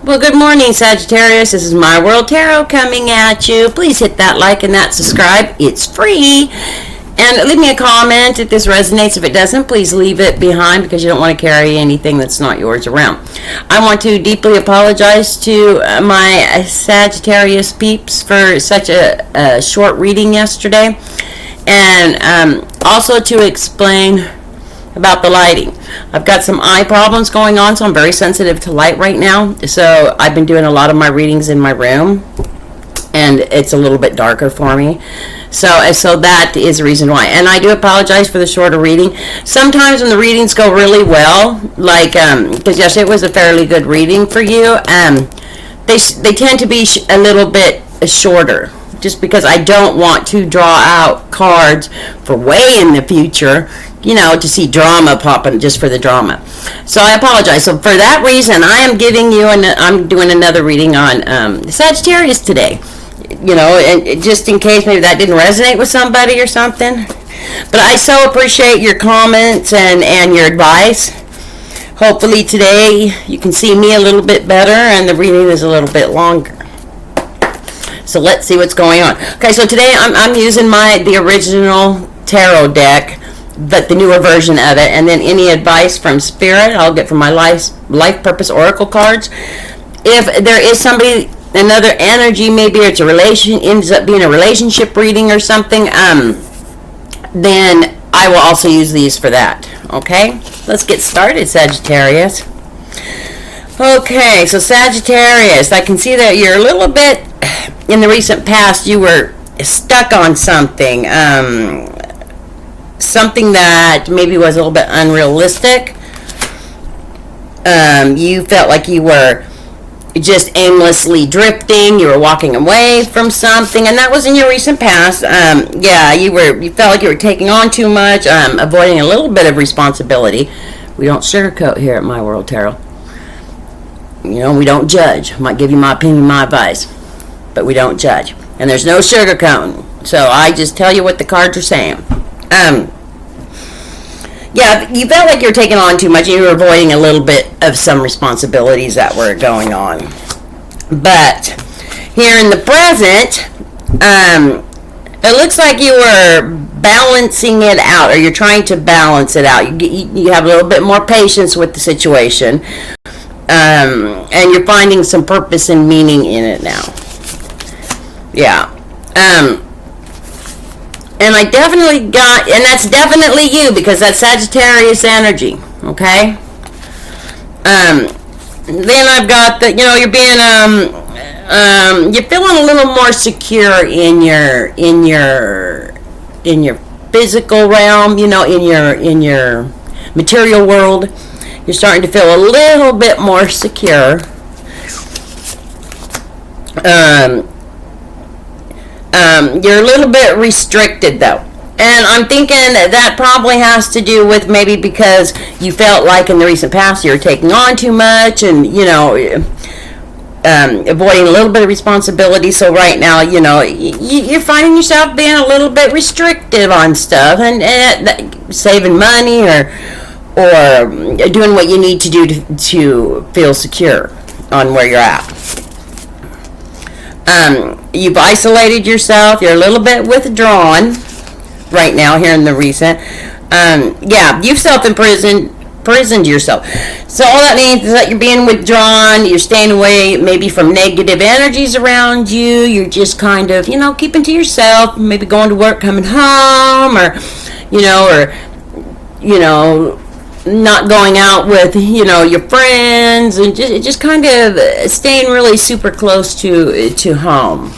Well, good morning, Sagittarius. This is My World Tarot coming at you. Please hit that like and that subscribe. It's free. And leave me a comment if this resonates. If it doesn't, please leave it behind because you don't want to carry anything that's not yours around. I want to deeply apologize to my Sagittarius peeps for such a short reading yesterday. And also to explain about the lighting. I've got some eye problems going on, so I'm very sensitive to light right now. So I've been doing a lot of my readings in my room, and it's a little bit darker for me. So that is the reason why. And I do apologize for the shorter reading. Sometimes when the readings go really well, like, because yesterday it was a fairly good reading for you, they tend to be a little bit shorter, just because I don't want to draw out cards for way in the future, to see drama popping just for the drama. So I apologize. So for that reason, I am giving you, I'm doing another reading on Sagittarius today. And just in case maybe that didn't resonate with somebody or something. But I so appreciate your comments and your advice. Hopefully today you can see me a little bit better and the reading is a little bit longer. So let's see what's going on. Okay, so today I'm using the original tarot deck, but the newer version of it, and then any advice from Spirit I'll get from my life purpose oracle cards. If there is another energy, maybe it's ends up being a relationship reading or something, then I will also use these for that. Okay, let's get started, Sagittarius. Okay, so Sagittarius, I can see that you're a little bit, in the recent past, you were stuck on something, something that maybe was a little bit unrealistic. You felt like you were just aimlessly drifting, you were walking away from something, and that was in your recent past. You felt like you were taking on too much, avoiding a little bit of responsibility. We don't sugarcoat here at My World Tarot. We don't judge. I might give you my opinion, my advice, but we don't judge. And there's no sugarcoating. So I just tell you what the cards are saying. You felt like you were taking on too much and you were avoiding a little bit of some responsibilities that were going on. But here in the present, it looks like you were balancing it out, or you're trying to balance it out. You have a little bit more patience with the situation, and you're finding some purpose and meaning in it now. Yeah. And I definitely got, and that's definitely you, because that's Sagittarius energy, okay? Then I've got the, you're being, you're feeling a little more secure in your physical realm, in your material world. You're starting to feel a little bit more secure. You're a little bit restricted though, and I'm thinking that probably has to do with maybe because you felt like in the recent past you were taking on too much and avoiding a little bit of responsibility. So right now you're finding yourself being a little bit restrictive on stuff and saving money or doing what you need to do to feel secure on where you're at. You've isolated yourself. You're a little bit withdrawn right now here in the recent. You've self-imprisoned yourself. So all that means is that you're being withdrawn. You're staying away maybe from negative energies around you. You're just kind of, keeping to yourself. Maybe going to work, coming home, or not going out with your friends, and just kind of staying really super close to home.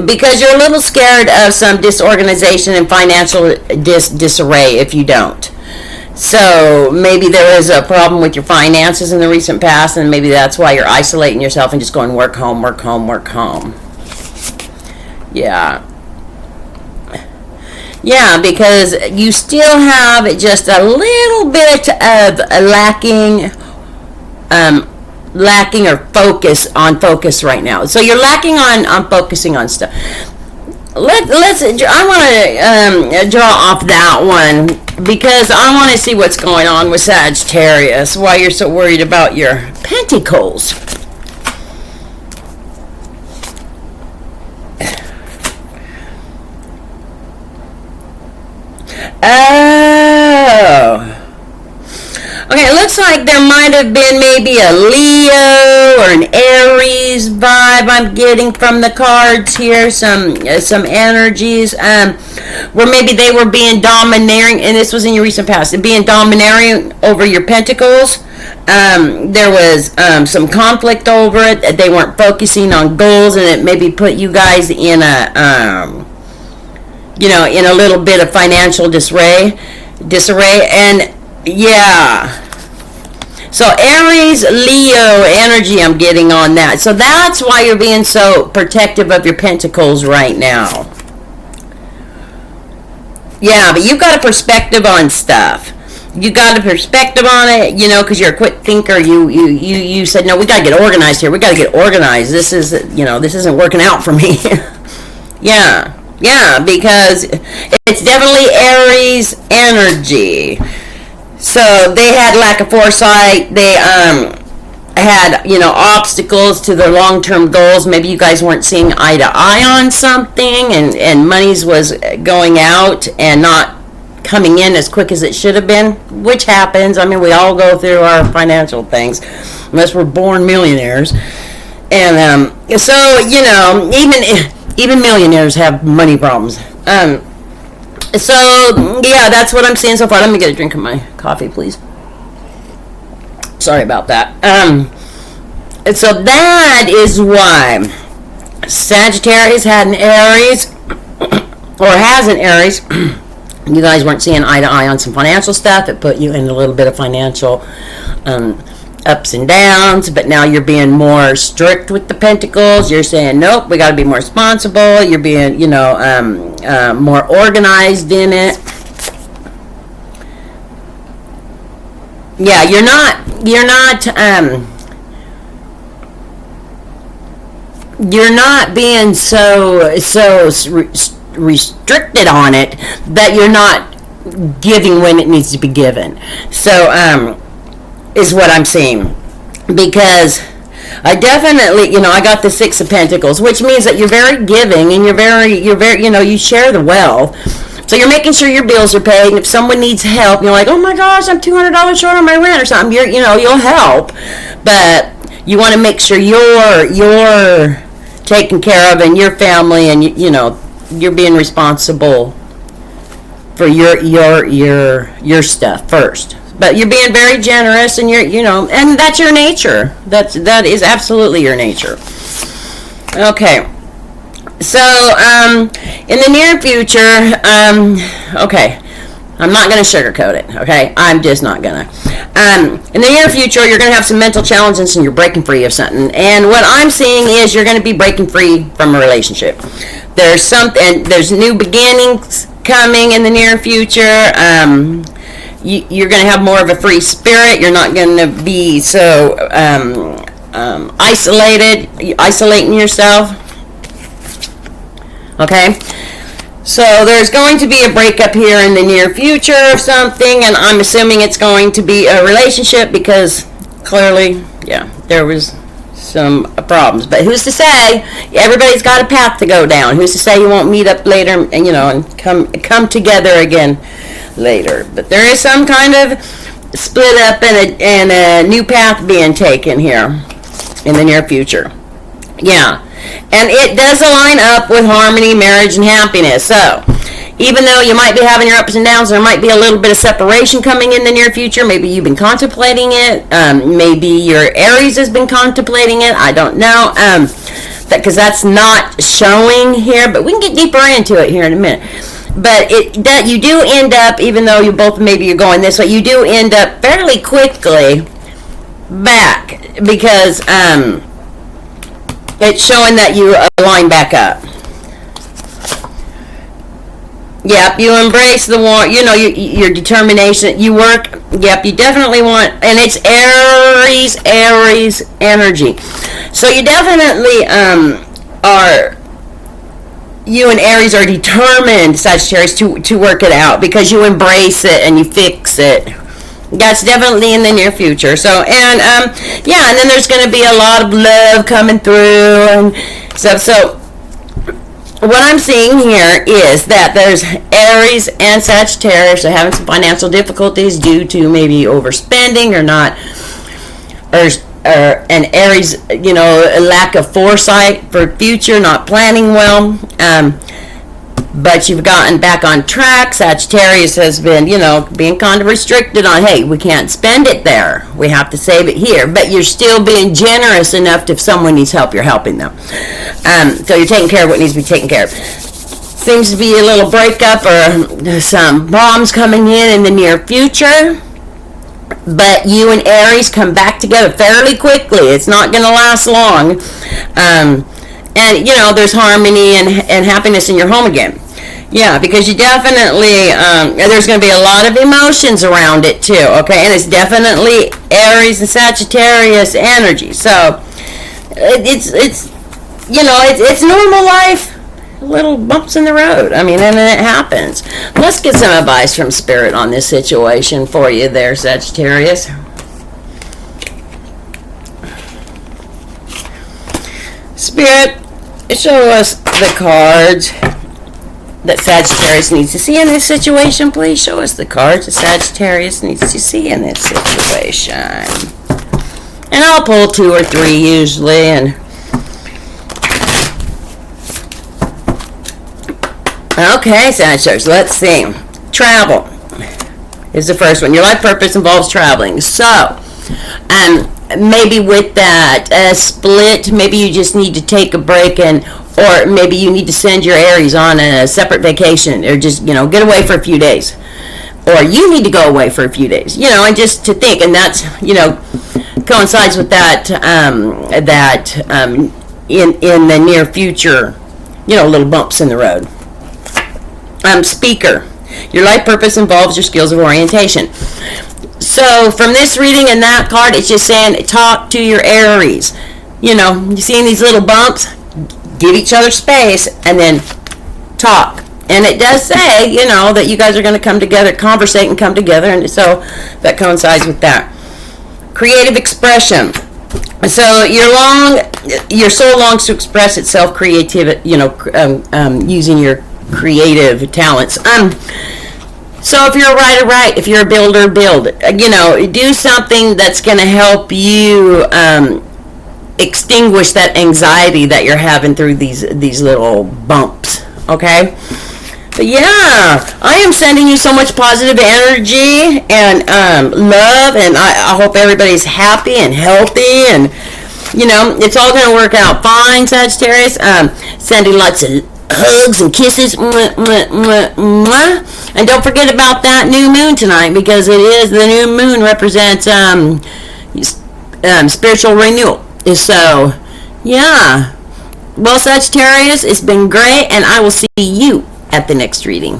Because you're a little scared of some disorganization and financial disarray if you don't. So maybe there is a problem with your finances in the recent past, and maybe that's why you're isolating yourself and just going work home, work home, work home. Yeah, because you still have just a little bit of lacking or focus right now. So you're lacking on focusing on stuff. I want to draw off that one because I want to see what's going on with Sagittarius, why you're so worried about your pentacles. Oh. Okay, it looks like there might have been maybe a Leo or an Aries vibe I'm getting from the cards here. Some energies where maybe they were being domineering, and this was in your recent past, being domineering over your pentacles. There was some conflict over it. They weren't focusing on goals, and it maybe put you guys in a in a little bit of financial disarray, and yeah. So Aries, Leo energy I'm getting on that. So that's why you're being so protective of your pentacles right now. Yeah, but you've got a perspective on stuff. You got a perspective on it, because you're a quick thinker. You said, no, we got to get organized here. We got to get organized. This is, this isn't working out for me. Yeah. Yeah, because it's definitely Aries energy. So they had lack of foresight. They had, obstacles to their long-term goals. Maybe you guys weren't seeing eye to eye on something, and monies was going out and not coming in as quick as it should have been, which happens. I mean, we all go through our financial things, unless we're born millionaires. And so, even millionaires have money problems. So, yeah, that's what I'm seeing so far. Let me get a drink of my coffee, please. Sorry about that. So that is why Sagittarius had an Aries, or has an Aries. You guys weren't seeing eye to eye on some financial stuff. It put you in a little bit of financial ups and downs, but now you're being more strict with the pentacles. You're saying, nope, we got to be more responsible. You're being, more organized in it. Yeah, you're not being so restricted on it that you're not giving when it needs to be given. So, is what I'm seeing, because I definitely, I got the Six of Pentacles, which means that you're very giving, and you're very, you share the wealth. So you're making sure your bills are paid, and if someone needs help, you're like, oh my gosh, I'm $200 short on my rent or something. You'll help, but you want to make sure you're taken care of, and your family, and you're being responsible for your stuff first. But you're being very generous, and and that's your nature. That is absolutely your nature. Okay. So, in the near future, okay, I'm not going to sugarcoat it, okay? I'm just not going to. In the near future, you're going to have some mental challenges, and you're breaking free of something. And what I'm seeing is you're going to be breaking free from a relationship. There's new beginnings coming in the near future. You're going to have more of a free spirit. You're not going to be so isolating yourself. Okay? So there's going to be a breakup here in the near future of something, and I'm assuming it's going to be a relationship, because clearly, there was some problems. But who's to say? Everybody's got a path to go down. Who's to say you won't meet up later and come together again later? But there is some kind of split up and a new path being taken here in the near future. Yeah. And it does align up with harmony, marriage, and happiness. So, even though you might be having your ups and downs, there might be a little bit of separation coming in the near future. Maybe you've been contemplating it. Maybe your Aries has been contemplating it. I don't know. Because that's not showing here. But we can get deeper into it here in a minute. But that you do end up, even though you both maybe you're going this way, you do end up fairly quickly back. Because it's showing that you align back up. Yep, you embrace the want, your determination. You work, yep, you definitely want, and it's Aries energy. So you definitely are you and Aries are determined, Sagittarius, to work it out because you embrace it and you fix it. That's definitely in the near future. So, and yeah, and then there's going to be a lot of love coming through and stuff. So, what I'm seeing here is that there's Aries and Sagittarius are having some financial difficulties due to maybe overspending or not, or and Aries, you know, a lack of foresight for future, not planning well. But you've gotten back on track. Sagittarius has been, you know, being kind of restricted on, hey, we can't spend it there. We have to save it here. But you're still being generous enough to if someone needs help, you're helping them. So you're taking care of what needs to be taken care of. Seems to be a little breakup or some bombs coming in the near future. But you and Aries come back together fairly quickly. It's not going to last long. And, you know, there's harmony and happiness in your home again. Yeah, because you definitely, there's going to be a lot of emotions around it too, okay? And it's definitely Aries and Sagittarius energy. So, it's you know, it's normal life. Little bumps in the road. I mean, and it happens. Let's get some advice from Spirit on this situation for you there, Sagittarius. Spirit, show us the cards that Sagittarius needs to see in this situation, please. Show us the cards that Sagittarius needs to see in this situation. And I'll pull 2 or 3 usually. And okay, Sagittarius, let's see. Travel is the first one. Your life purpose involves traveling. So, maybe with that split, maybe you just need to take a break, and or maybe you need to send your Aries on a separate vacation, or just, you know, get away for a few days, or you need to go away for a few days, you know, and just to think. And that's, you know, coincides with that in the near future, you know, little bumps in the road. Speaker, your life purpose involves your skills of orientation. So from this reading and that card, it's just saying talk to your Aries. You know, you seeing these little bumps, give each other space and then talk. And it does say, you know, that you guys are going to come together, conversate and come together, and so that coincides with that. Creative expression. So your soul longs to express itself creativity, you know, using your creative talents. So if you're a writer, write. If you're a builder, build. You know, do something that's going to help you extinguish that anxiety that you're having through these little bumps. Okay? But yeah, I am sending you so much positive energy and love, and I hope everybody's happy and healthy, and, you know, it's all going to work out fine, Sagittarius. Sending lots of hugs and kisses. Mwah, mwah, mwah, mwah. And don't forget about that new moon tonight, because it is the new moon represents spiritual renewal. So, yeah. Well, Sagittarius, it's been great, and I will see you at the next reading.